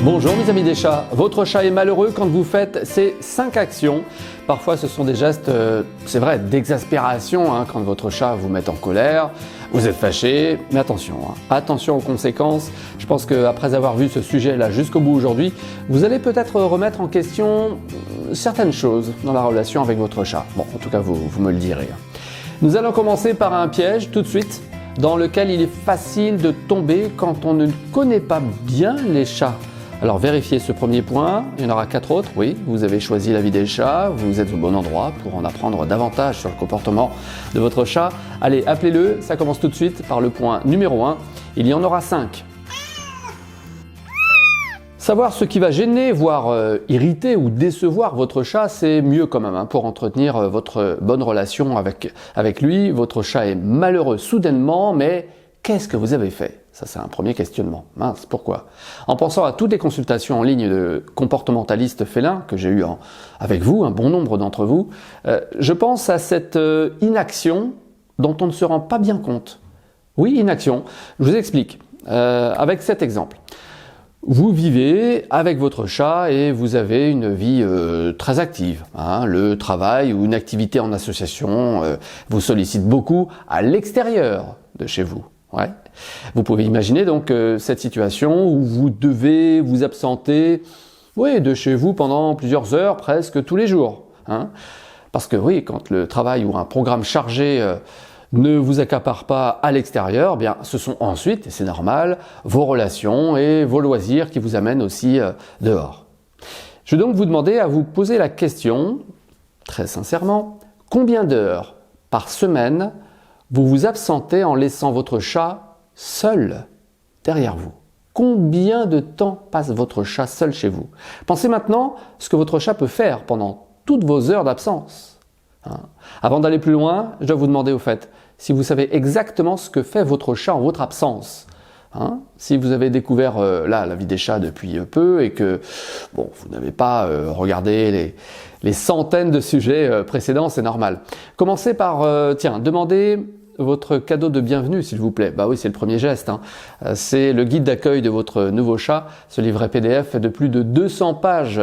Bonjour mes amis des chats, votre chat est malheureux quand vous faites ces 5 actions. Parfois ce sont des gestes, c'est vrai, d'exaspération quand votre chat vous met en colère, vous êtes fâché, mais attention, attention aux conséquences. Je pense qu'après avoir vu ce sujet-là jusqu'au bout aujourd'hui, vous allez peut-être remettre en question certaines choses dans la relation avec votre chat. Bon, en tout cas vous me le direz. Nous allons commencer par un piège tout de suite, dans lequel il est facile de tomber quand on ne connaît pas bien les chats. Alors vérifiez ce premier point, il y en aura 4 autres, oui, vous avez choisi la vie des chats, vous êtes au bon endroit pour en apprendre davantage sur le comportement de votre chat. Allez, appelez-le, ça commence tout de suite par le point numéro 1, il y en aura 5. Savoir ce qui va gêner, voire irriter ou décevoir votre chat, c'est mieux quand même pour entretenir votre bonne relation avec lui. Votre chat est malheureux soudainement, mais qu'est-ce que vous avez fait? Ça, c'est un premier questionnement. Mince, pourquoi? En pensant à toutes les consultations en ligne de comportementalistes félins que j'ai eues avec vous, un bon nombre d'entre vous, je pense à cette inaction dont on ne se rend pas bien compte. Oui, inaction. Je vous explique avec cet exemple. Vous vivez avec votre chat et vous avez une vie très active. Le travail ou une activité en association vous sollicite beaucoup à l'extérieur de chez vous. Ouais. Vous pouvez imaginer donc cette situation où vous devez vous absenter de chez vous pendant plusieurs heures, presque tous les jours. Parce que oui, quand le travail ou un programme chargé ne vous accapare pas à l'extérieur, bien ce sont ensuite, et c'est normal, vos relations et vos loisirs qui vous amènent aussi dehors. Je vais donc vous demander à vous poser la question, très sincèrement, combien d'heures par semaine vous vous absentez en laissant votre chat seul derrière vous? Combien de temps passe votre chat seul chez vous? Pensez maintenant ce que votre chat peut faire pendant toutes vos heures d'absence. Avant d'aller plus loin, je dois vous demander au fait si vous savez exactement ce que fait votre chat en votre absence. Si vous avez découvert la vie des chats depuis peu et que vous n'avez pas regardé les centaines de sujets précédents, c'est normal. Commencez par, demandez votre cadeau de bienvenue s'il vous plaît. Bah oui, c'est le premier geste. C'est le guide d'accueil de votre nouveau chat, ce livret PDF de plus de 200 pages.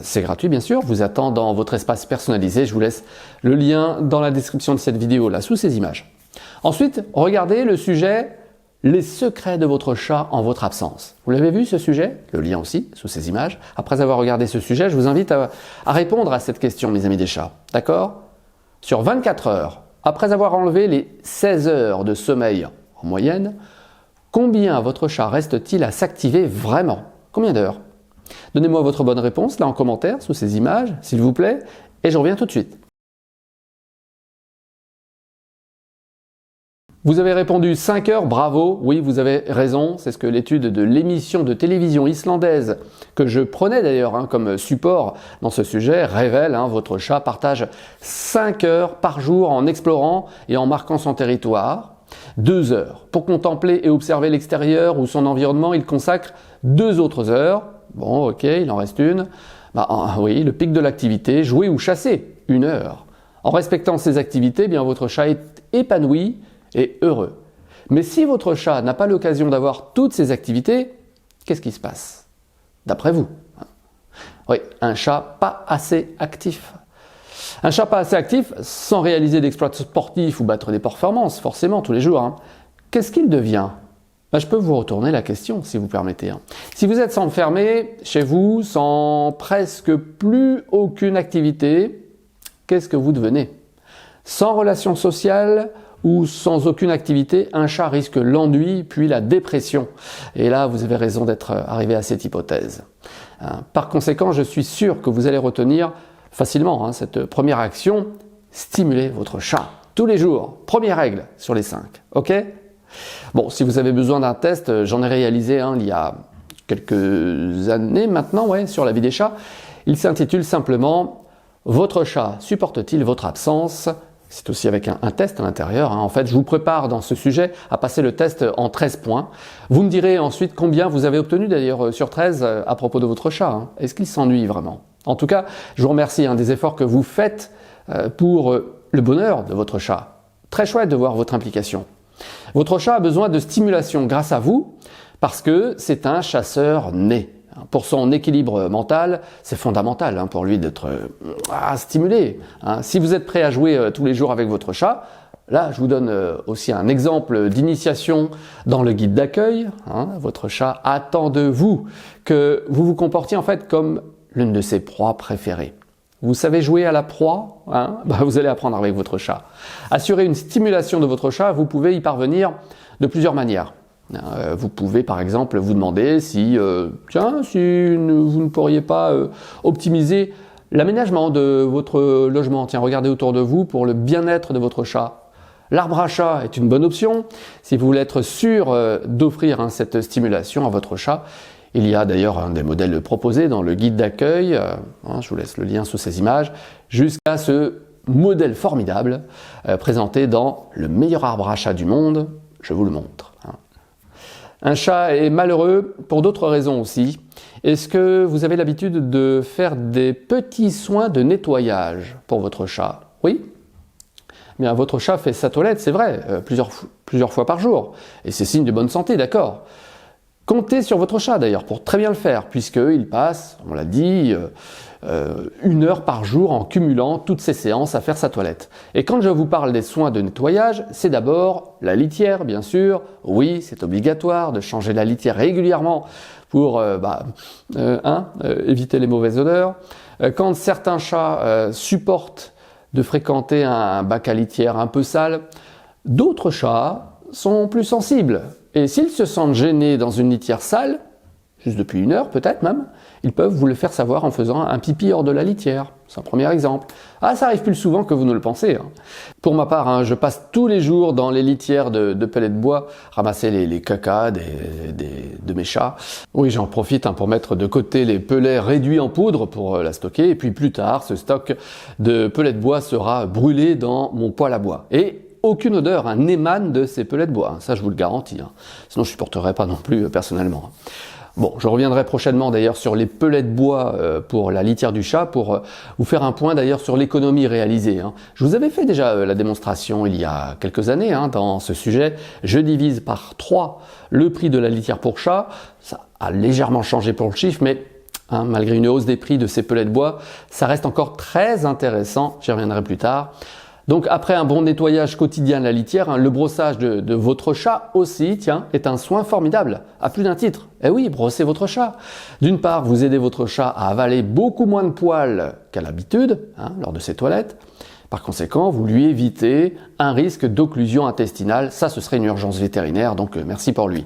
C'est gratuit bien sûr, vous attend dans votre espace personnalisé. Je vous laisse le lien dans la description de cette vidéo là, sous ces images. Ensuite, regardez le sujet « Les secrets de votre chat en votre absence ». Vous l'avez vu ce sujet? Le lien aussi, sous ces images. Après avoir regardé ce sujet, je vous invite à répondre à cette question, mes amis des chats. D'accord? Sur 24 heures, après avoir enlevé les 16 heures de sommeil en moyenne, combien votre chat reste-t-il à s'activer vraiment? Combien d'heures? Donnez-moi votre bonne réponse là en commentaire sous ces images, s'il vous plaît, et je reviens tout de suite. Vous avez répondu 5 heures, bravo, oui vous avez raison, c'est ce que l'étude de l'émission de télévision islandaise, que je prenais d'ailleurs comme support dans ce sujet, révèle. Votre chat partage 5 heures par jour en explorant et en marquant son territoire. 2 heures pour contempler et observer l'extérieur ou son environnement, il consacre 2 autres heures. Bon ok, il en reste une. Oui, le pic de l'activité, jouer ou chasser, 1 heure. En respectant ces activités, bien votre chat est épanoui et heureux. Mais si votre chat n'a pas l'occasion d'avoir toutes ces activités, qu'est-ce qui se passe? D'après vous? Oui, un chat pas assez actif. Un chat pas assez actif, sans réaliser d'exploits sportifs ou battre des performances, forcément, tous les jours, qu'est-ce qu'il devient? Je peux vous retourner la question, si vous permettez. Si vous êtes enfermé chez vous, sans presque plus aucune activité, qu'est-ce que vous devenez? Sans relation sociale ou sans aucune activité, un chat risque l'ennui puis la dépression. Et là, vous avez raison d'être arrivé à cette hypothèse. Par conséquent, je suis sûr que vous allez retenir facilement cette première action, stimuler votre chat tous les jours. Première règle sur les 5, ok? Bon, si vous avez besoin d'un test, j'en ai réalisé il y a quelques années maintenant, sur la vie des chats. Il s'intitule simplement « Votre chat supporte-t-il votre absence ?» C'est aussi avec un test à l'intérieur. En fait, je vous prépare dans ce sujet à passer le test en 13 points. Vous me direz ensuite combien vous avez obtenu d'ailleurs sur 13 à propos de votre chat. Est-ce qu'il s'ennuie vraiment? En tout cas, je vous remercie des efforts que vous faites pour le bonheur de votre chat. Très chouette de voir votre implication. Votre chat a besoin de stimulation grâce à vous parce que c'est un chasseur né. Pour son équilibre mental, c'est fondamental pour lui d'être stimulé. Si vous êtes prêt à jouer tous les jours avec votre chat, là je vous donne aussi un exemple d'initiation dans le guide d'accueil. Votre chat attend de vous que vous vous comportiez en fait comme l'une de ses proies préférées. Vous savez jouer à la proie, vous allez apprendre avec votre chat. Assurer une stimulation de votre chat, vous pouvez y parvenir de plusieurs manières. Vous pouvez par exemple vous demander si vous ne pourriez pas optimiser l'aménagement de votre logement. Tiens, regardez autour de vous pour le bien-être de votre chat. L'arbre à chat est une bonne option si vous voulez être sûr d'offrir cette stimulation à votre chat. Il y a d'ailleurs un des modèles proposés dans le guide d'accueil, je vous laisse le lien sous ces images, jusqu'à ce modèle formidable présenté dans le meilleur arbre à chat du monde. Je vous le montre. Un chat est malheureux pour d'autres raisons aussi. Est-ce que vous avez l'habitude de faire des petits soins de nettoyage pour votre chat? Oui? Bien, votre chat fait sa toilette, c'est vrai, plusieurs fois par jour. Et c'est signe de bonne santé, d'accord? Comptez sur votre chat d'ailleurs pour très bien le faire, puisqu'il passe, on l'a dit, 1 heure par jour en cumulant toutes ses séances à faire sa toilette. Et quand je vous parle des soins de nettoyage, c'est d'abord la litière, bien sûr. Oui, c'est obligatoire de changer la litière régulièrement pour éviter les mauvaises odeurs. Quand certains chats supportent de fréquenter un bac à litière un peu sale, d'autres chats sont plus sensibles. Et s'ils se sentent gênés dans une litière sale, juste depuis 1 heure peut-être même, ils peuvent vous le faire savoir en faisant un pipi hors de la litière. C'est un premier exemple. Ça arrive plus souvent que vous ne le pensez. Pour ma part, je passe tous les jours dans les litières de pellets de bois, ramasser les cacas de mes chats. Oui, j'en profite pour mettre de côté les pellets réduits en poudre pour la stocker. Et puis plus tard, ce stock de pellets de bois sera brûlé dans mon poêle à bois. Et aucune odeur n'émane de ces pellets de bois, ça je vous le garantis. Sinon je ne supporterais pas non plus personnellement. Bon, je reviendrai prochainement d'ailleurs sur les pellets de bois pour la litière du chat pour vous faire un point d'ailleurs sur l'économie réalisée. Je vous avais fait déjà la démonstration il y a quelques années dans ce sujet. Je divise par 3 le prix de la litière pour chat. Ça a légèrement changé pour le chiffre, mais malgré une hausse des prix de ces pellets de bois, ça reste encore très intéressant. J'y reviendrai plus tard. Donc après un bon nettoyage quotidien de la litière, le brossage de votre chat aussi, est un soin formidable, à plus d'un titre. Eh oui, brossez votre chat. D'une part, vous aidez votre chat à avaler beaucoup moins de poils qu'à l'habitude, lors de ses toilettes. Par conséquent, vous lui évitez un risque d'occlusion intestinale. Ça, ce serait une urgence vétérinaire, donc merci pour lui.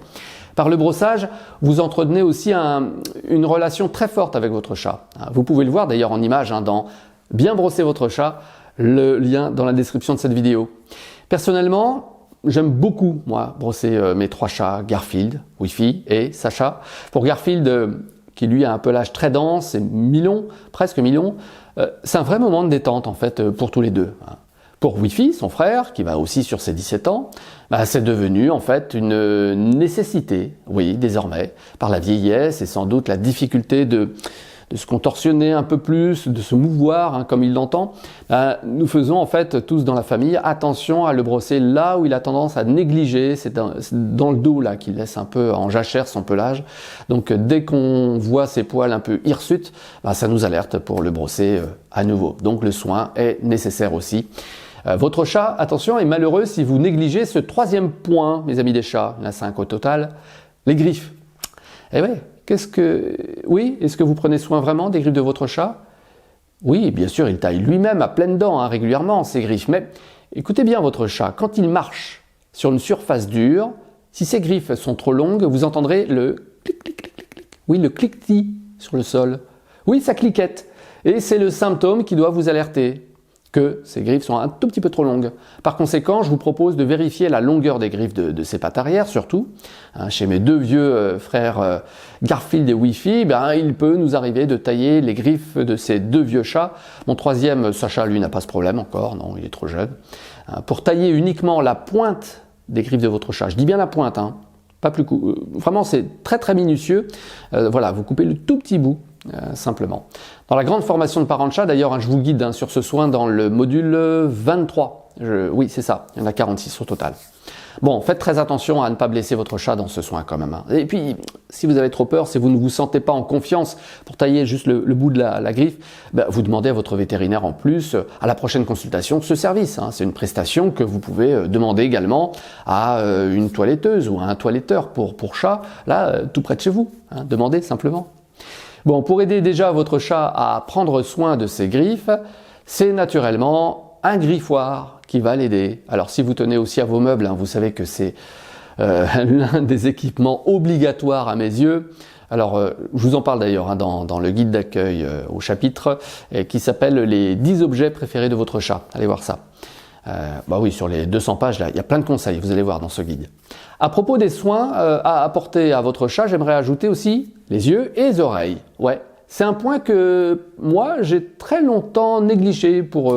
Par le brossage, vous entretenez aussi une relation très forte avec votre chat. Vous pouvez le voir d'ailleurs en image dans « Bien brosser votre chat », le lien dans la description de cette vidéo. Personnellement, j'aime beaucoup, moi, brosser mes 3 chats, Garfield, Wi-Fi et Sacha. Pour Garfield, qui lui a un pelage très dense et mi-long, presque mi-long, c'est un vrai moment de détente en fait pour tous les deux. Pour Wi-Fi, son frère, qui va aussi sur ses 17 ans, c'est devenu en fait une nécessité, oui, désormais, par la vieillesse et sans doute la difficulté de se contorsionner un peu plus, de se mouvoir comme il l'entend, nous faisons en fait tous dans la famille attention à le brosser là où il a tendance à négliger, c'est dans le dos là qu'il laisse un peu en jachère son pelage. Donc dès qu'on voit ses poils un peu hirsutes, ça nous alerte pour le brosser à nouveau. Donc le soin est nécessaire aussi. Votre chat, attention, est malheureux si vous négligez ce 3e point, mes amis des chats, il y en a 5 au total, les griffes. Eh ouais, est-ce que vous prenez soin vraiment des griffes de votre chat? Oui, bien sûr, il taille lui-même à pleines dents régulièrement ses griffes, mais écoutez bien votre chat, quand il marche sur une surface dure, si ses griffes sont trop longues, vous entendrez le clic, clic, clic, clic, clic. Oui, le cliquetis sur le sol. Oui, ça cliquette. Et c'est le symptôme qui doit vous alerter que ces griffes sont un tout petit peu trop longues. Par conséquent, je vous propose de vérifier la longueur des griffes de ses pattes arrière, surtout. Chez mes 2 vieux frères Garfield et Wi-Fi, il peut nous arriver de tailler les griffes de ces 2 vieux chats. Mon 3e, Sacha, lui, n'a pas ce problème encore, non, il est trop jeune. Pour tailler uniquement la pointe des griffes de votre chat, je dis bien la pointe, pas plus vraiment c'est très très minutieux. Voilà, vous coupez le tout petit bout. Simplement. Dans la grande formation de parents de chat, d'ailleurs, je vous guide sur ce soin dans le module 23. Oui, c'est ça, il y en a 46 au total. Bon, faites très attention à ne pas blesser votre chat dans ce soin quand même. Hein. Et puis, si vous avez trop peur, si vous ne vous sentez pas en confiance pour tailler juste le bout de la griffe, ben, vous demandez à votre vétérinaire en plus, à la prochaine consultation, ce service. Hein. C'est une prestation que vous pouvez demander également à une toiletteuse ou à un toiletteur pour chat, là, tout près de chez vous. Hein. Demandez simplement. Bon, pour aider déjà votre chat à prendre soin de ses griffes, c'est naturellement un griffoir qui va l'aider. Alors si vous tenez aussi à vos meubles, hein, vous savez que c'est l'un des équipements obligatoires à mes yeux. Alors je vous en parle d'ailleurs hein, dans le guide d'accueil au chapitre qui s'appelle les 10 objets préférés de votre chat. Allez voir ça. Bah oui, sur les 200 pages, là, il y a plein de conseils, vous allez voir dans ce guide. À propos des soins à apporter à votre chat, j'aimerais ajouter aussi les yeux et les oreilles. Ouais. C'est un point que moi, j'ai très longtemps négligé pour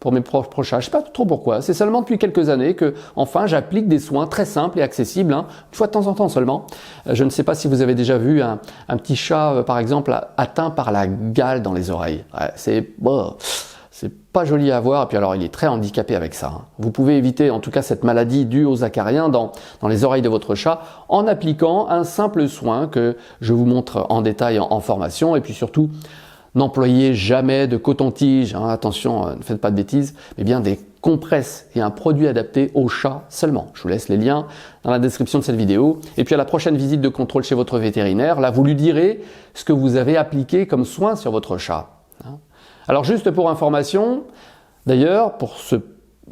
mes propres chats. Je ne sais pas trop pourquoi. C'est seulement depuis quelques années que, enfin, j'applique des soins très simples et accessibles, hein, une fois de temps en temps seulement. Je ne sais pas si vous avez déjà vu un petit chat, par exemple, atteint par la gale dans les oreilles. Ouais, c'est pas joli à voir, et puis alors il est très handicapé avec ça. Hein. Vous pouvez éviter en tout cas cette maladie due aux acariens dans les oreilles de votre chat en appliquant un simple soin que je vous montre en détail en formation, et puis surtout, n'employez jamais de coton-tige, hein. Attention, ne faites pas de bêtises, mais bien des compresses et un produit adapté au chat seulement. Je vous laisse les liens dans la description de cette vidéo. Et puis à la prochaine visite de contrôle chez votre vétérinaire, là vous lui direz ce que vous avez appliqué comme soin sur votre chat. Hein. Alors juste pour information, d'ailleurs, pour ce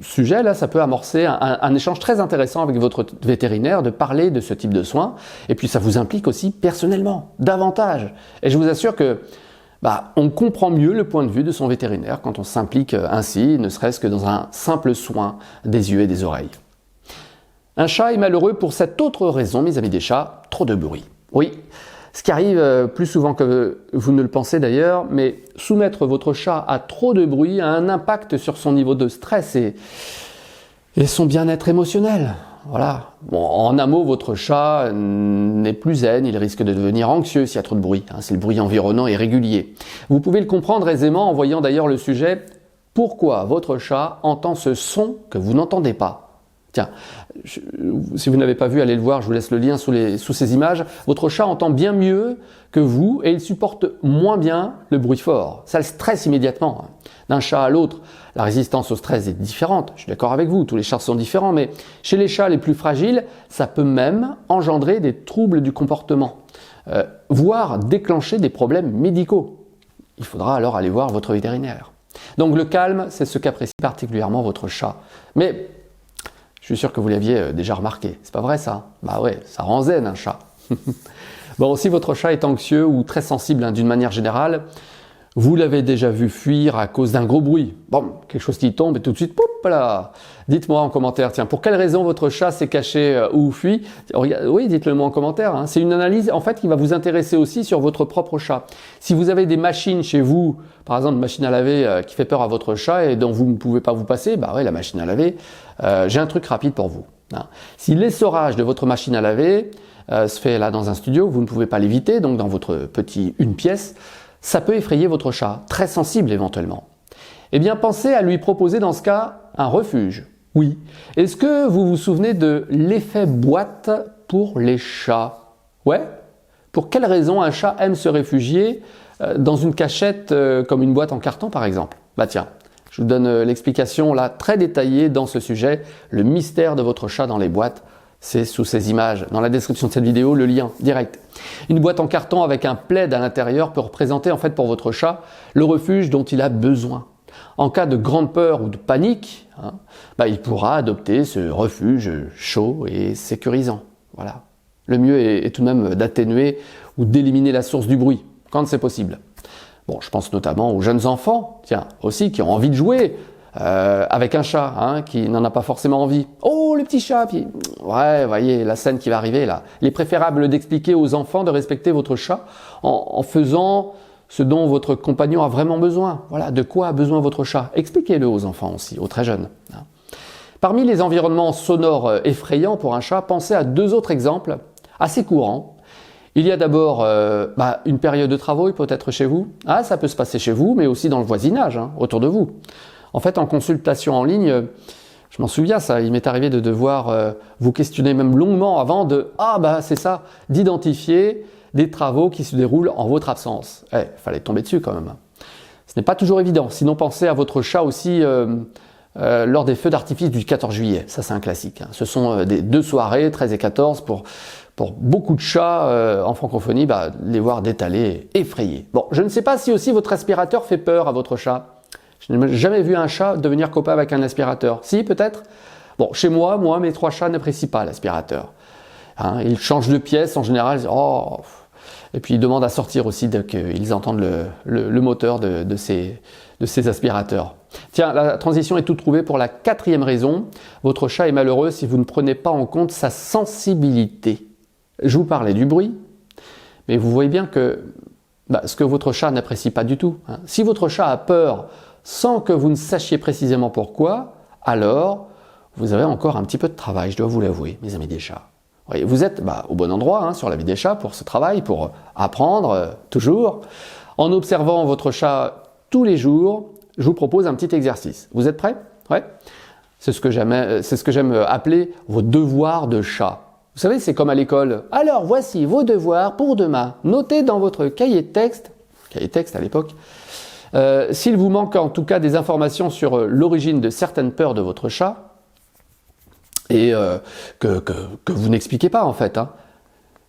sujet-là, ça peut amorcer un échange très intéressant avec votre vétérinaire de parler de ce type de soins. Et puis ça vous implique aussi personnellement, davantage. Et je vous assure que on comprend mieux le point de vue de son vétérinaire quand on s'implique ainsi, ne serait-ce que dans un simple soin des yeux et des oreilles. Un chat est malheureux pour cette autre raison, mes amis des chats, trop de bruit. Oui. Ce qui arrive plus souvent que vous ne le pensez d'ailleurs, mais soumettre votre chat à trop de bruit a un impact sur son niveau de stress et son bien-être émotionnel. Voilà. Bon, en un mot, votre chat n'est plus zen, il risque de devenir anxieux s'il y a trop de bruit, hein, si le bruit environnant est régulier. Vous pouvez le comprendre aisément en voyant d'ailleurs le sujet « Pourquoi votre chat entend ce son que vous n'entendez pas ?» Tiens, si vous n'avez pas vu, allez le voir, je vous laisse le lien sous ces images. Votre chat entend bien mieux que vous et il supporte moins bien le bruit fort. Ça le stresse immédiatement. D'un chat à l'autre, la résistance au stress est différente. Je suis d'accord avec vous, tous les chats sont différents, mais chez les chats les plus fragiles, ça peut même engendrer des troubles du comportement, voire déclencher des problèmes médicaux. Il faudra alors aller voir votre vétérinaire. Donc le calme, c'est ce qu'apprécie particulièrement votre chat. Mais je suis sûr que vous l'aviez déjà remarqué. C'est pas vrai ça? Bah ouais, ça rend zen un chat. Bon, si votre chat est anxieux ou très sensible hein, d'une manière générale, vous l'avez déjà vu fuir à cause d'un gros bruit. Bon, quelque chose qui tombe et tout de suite, poup là. Dites-moi en commentaire, tiens, pour quelle raison votre chat s'est caché ou fuit? Oui, dites-le moi en commentaire. Hein. C'est une analyse en fait qui va vous intéresser aussi sur votre propre chat. Si vous avez des machines chez vous, par exemple une machine à laver qui fait peur à votre chat et dont vous ne pouvez pas vous passer, bah ouais, la machine à laver, j'ai un truc rapide pour vous. Hein. Si l'essorage de votre machine à laver se fait là dans un studio, vous ne pouvez pas l'éviter, donc dans votre petit une pièce, ça peut effrayer votre chat, très sensible éventuellement. Eh bien, pensez à lui proposer dans ce cas un refuge. Oui. Est-ce que vous vous souvenez de l'effet boîte pour les chats? Ouais. Pour quelle raison un chat aime se réfugier dans une cachette comme une boîte en carton par exemple? Bah tiens, je vous donne l'explication là très détaillée dans ce sujet, le mystère de votre chat dans les boîtes. C'est sous ces images. Dans la description de cette vidéo, le lien direct. Une boîte en carton avec un plaid à l'intérieur peut représenter en fait pour votre chat le refuge dont il a besoin. En cas de grande peur ou de panique, hein, il pourra adopter ce refuge chaud et sécurisant. Voilà. Le mieux est tout de même d'atténuer ou d'éliminer la source du bruit, quand c'est possible. Bon, je pense notamment aux jeunes enfants, tiens, aussi, qui ont envie de jouer avec un chat, hein, qui n'en a pas forcément envie. Oh, le petit chat, puis ouais, voyez la scène qui va arriver là. Il est préférable d'expliquer aux enfants de respecter votre chat en faisant ce dont votre compagnon a vraiment besoin. Voilà, de quoi a besoin votre chat. Expliquez-le aux enfants aussi, aux très jeunes. Hein. Parmi les environnements sonores effrayants pour un chat, pensez à deux autres exemples assez courants. Il y a d'abord une période de travaux peut-être chez vous. Ah, ça peut se passer chez vous, mais aussi dans le voisinage, hein, autour de vous. En fait, en consultation en ligne, je m'en souviens ça, il m'est arrivé de devoir vous questionner même longuement avant de « Ah bah c'est ça !» d'identifier des travaux qui se déroulent en votre absence. Fallait tomber dessus quand même. Ce n'est pas toujours évident. Sinon, pensez à votre chat aussi lors des feux d'artifice du 14 juillet. Ça, c'est un classique. Ce sont des 2 soirées, 13 et 14, pour beaucoup de chats en francophonie, les voir d'étaler, effrayés. Bon, je ne sais pas si aussi votre aspirateur fait peur à votre chat. Je n'ai jamais vu un chat devenir copain avec un aspirateur. Si, peut-être? Bon, chez moi, mes 3 chats n'apprécient pas l'aspirateur. Hein, ils changent de pièce en général. Oh. Et puis ils demandent à sortir aussi dès qu'ils entendent le moteur de ces aspirateurs. Tiens, la transition est toute trouvée pour la 4e raison. Votre chat est malheureux si vous ne prenez pas en compte sa sensibilité. Je vous parlais du bruit, mais vous voyez bien que ce que votre chat n'apprécie pas du tout. Hein. Si votre chat a peur sans que vous ne sachiez précisément pourquoi, alors vous avez encore un petit peu de travail, je dois vous l'avouer, mes amis des chats. Oui, vous êtes au bon endroit sur la vie des chats pour ce travail, pour apprendre toujours. En observant votre chat tous les jours, je vous propose un petit exercice. Vous êtes prêts? Ouais. C'est ce que j'aime appeler vos devoirs de chat. Vous savez, c'est comme à l'école. Alors, voici vos devoirs pour demain. Notez dans votre cahier texte à l'époque, s'il vous manque en tout cas des informations sur l'origine de certaines peurs de votre chat, et que vous n'expliquez pas en fait. Hein.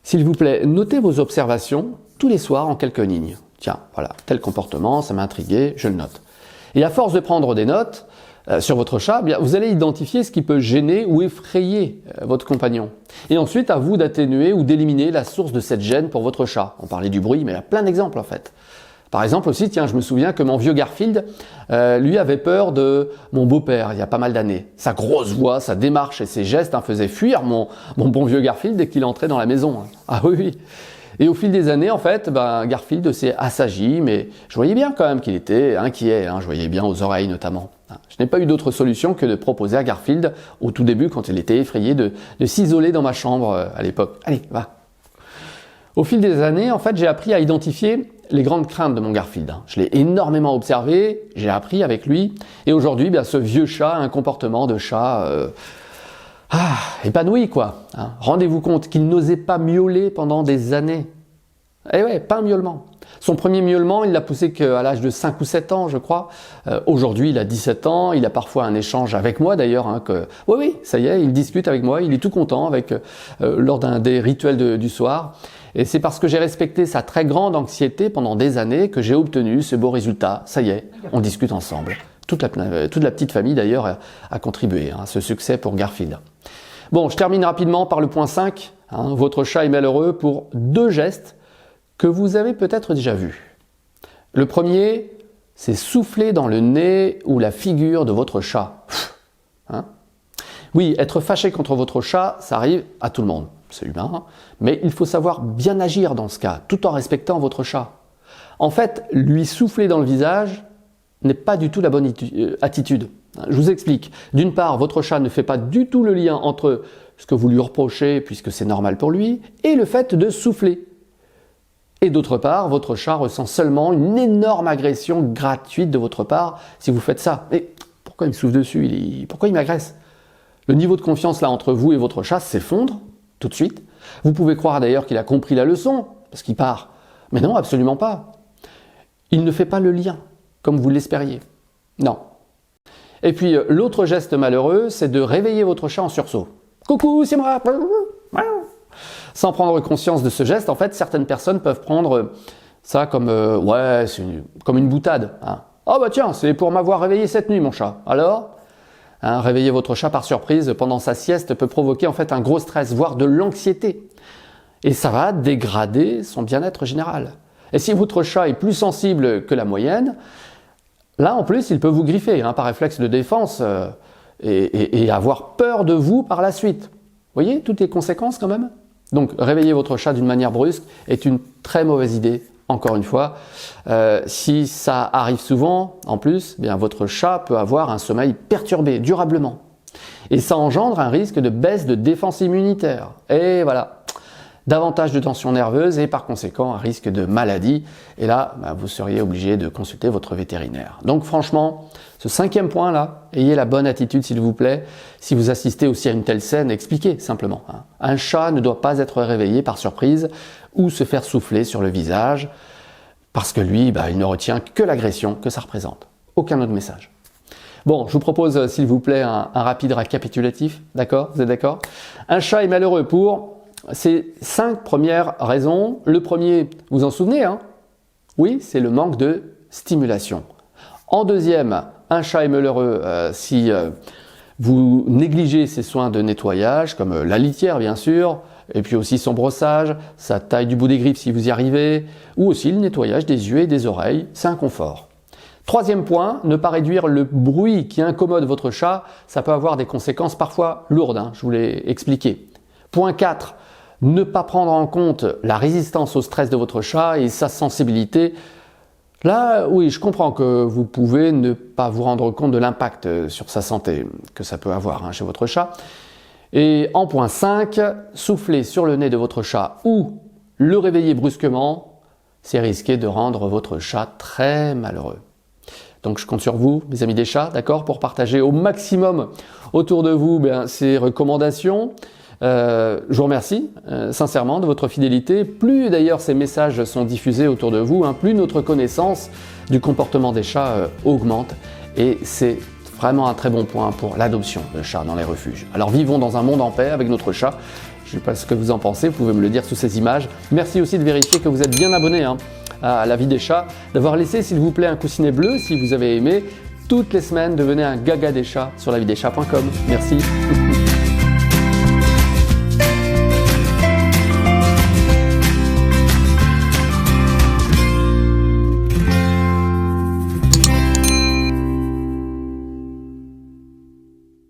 S'il vous plaît, notez vos observations tous les soirs en quelques lignes. Tiens, voilà, tel comportement, ça m'a intrigué, je le note. Et à force de prendre des notes sur votre chat, vous allez identifier ce qui peut gêner ou effrayer votre compagnon. Et ensuite, à vous d'atténuer ou d'éliminer la source de cette gêne pour votre chat. On parlait du bruit, mais il y a plein d'exemples en fait. Par exemple aussi, tiens, je me souviens que mon vieux Garfield, lui avait peur de mon beau-père il y a pas mal d'années. Sa grosse voix, sa démarche et ses gestes faisaient fuir mon bon vieux Garfield dès qu'il entrait dans la maison. Ah oui. Et au fil des années, en fait, Garfield s'est assagi, mais je voyais bien quand même qu'il était inquiet. Je voyais bien aux oreilles notamment. Je n'ai pas eu d'autre solution que de proposer à Garfield, au tout début, quand il était effrayé, de s'isoler dans ma chambre à l'époque. Allez, va. Au fil des années, en fait, j'ai appris à identifier les grandes craintes de mon Garfield. Je l'ai énormément observé, j'ai appris avec lui, et aujourd'hui, ce vieux chat a un comportement de chat épanoui, quoi. Hein. Rendez-vous compte qu'il n'osait pas miauler pendant des années. Eh ouais, pas un miaulement. Son premier miaulement, il l'a poussé qu'à l'âge de 5 ou 7 ans, je crois. Aujourd'hui, il a 17 ans, il a parfois un échange avec moi d'ailleurs. Oui, ça y est, il discute avec moi, il est tout content lors d'un des rituels du soir. Et c'est parce que j'ai respecté sa très grande anxiété pendant des années que j'ai obtenu ce beau résultat. Ça y est, on discute ensemble. Toute la petite famille d'ailleurs a contribué à ce succès pour Garfield. Bon, je termine rapidement par le point 5. Votre chat est malheureux pour 2 gestes que vous avez peut-être déjà vus. Le premier, c'est souffler dans le nez ou la figure de votre chat. Oui, être fâché contre votre chat, ça arrive à tout le monde. C'est humain, mais il faut savoir bien agir dans ce cas, tout en respectant votre chat. En fait, lui souffler dans le visage n'est pas du tout la bonne attitude. Je vous explique. D'une part, votre chat ne fait pas du tout le lien entre ce que vous lui reprochez, puisque c'est normal pour lui, et le fait de souffler. Et d'autre part, votre chat ressent seulement une énorme agression gratuite de votre part si vous faites ça. Mais pourquoi il me souffle dessus? Pourquoi il m'agresse? Le niveau de confiance là entre vous et votre chat s'effondre tout de suite. Vous pouvez croire d'ailleurs qu'il a compris la leçon, parce qu'il part. Mais non, absolument pas. Il ne fait pas le lien, comme vous l'espériez. Non. Et puis, l'autre geste malheureux, c'est de réveiller votre chat en sursaut. Coucou, c'est moi! Sans prendre conscience de ce geste, en fait, certaines personnes peuvent prendre ça comme comme une boutade. Oh bah tiens, c'est pour m'avoir réveillé cette nuit, mon chat. Alors, réveiller votre chat par surprise pendant sa sieste peut provoquer en fait un gros stress, voire de l'anxiété. Et ça va dégrader son bien-être général. Et si votre chat est plus sensible que la moyenne, là en plus, il peut vous griffer par réflexe de défense et avoir peur de vous par la suite. Vous voyez toutes les conséquences quand même? Donc, réveiller votre chat d'une manière brusque est une très mauvaise idée, encore une fois. Si ça arrive souvent, en plus, votre chat peut avoir un sommeil perturbé durablement. Et ça engendre un risque de baisse de défense immunitaire. Et voilà, davantage de tension nerveuse et par conséquent un risque de maladie. Et là, vous seriez obligé de consulter votre vétérinaire. Donc franchement, ce 5e point là, ayez la bonne attitude s'il vous plaît. Si vous assistez aussi à une telle scène, expliquez simplement. Un chat ne doit pas être réveillé par surprise ou se faire souffler sur le visage parce que lui, il ne retient que l'agression que ça représente. Aucun autre message. Bon, je vous propose s'il vous plaît un rapide récapitulatif, d'accord? Vous êtes d'accord? Un chat est malheureux pour ces 5 premières raisons. Le premier, vous en souvenez, hein? Oui, c'est le manque de stimulation. En deuxième, un chat est malheureux si vous négligez ses soins de nettoyage, comme la litière bien sûr, et puis aussi son brossage, sa taille du bout des griffes si vous y arrivez, ou aussi le nettoyage des yeux et des oreilles, c'est un confort. Troisième point, ne pas réduire le bruit qui incommode votre chat, ça peut avoir des conséquences parfois lourdes, je vous l'ai expliqué. Point 4, ne pas prendre en compte la résistance au stress de votre chat et sa sensibilité. Là, oui, je comprends que vous pouvez ne pas vous rendre compte de l'impact sur sa santé que ça peut avoir chez votre chat. Et en point 5, souffler sur le nez de votre chat ou le réveiller brusquement, c'est risquer de rendre votre chat très malheureux. Donc je compte sur vous, mes amis des chats, d'accord, pour partager au maximum autour de vous ces recommandations. Je vous remercie sincèrement de votre fidélité. Plus d'ailleurs ces messages sont diffusés autour de vous, plus notre connaissance du comportement des chats augmente. Et c'est vraiment un très bon point pour l'adoption de chats dans les refuges. Alors vivons dans un monde en paix avec notre chat. Je ne sais pas ce que vous en pensez, vous pouvez me le dire sous ces images. Merci aussi de vérifier que vous êtes bien abonné à La Vie des Chats, d'avoir laissé s'il vous plaît un coussinet bleu si vous avez aimé. Toutes les semaines, devenez un gaga des chats sur lavideschats.com. Merci.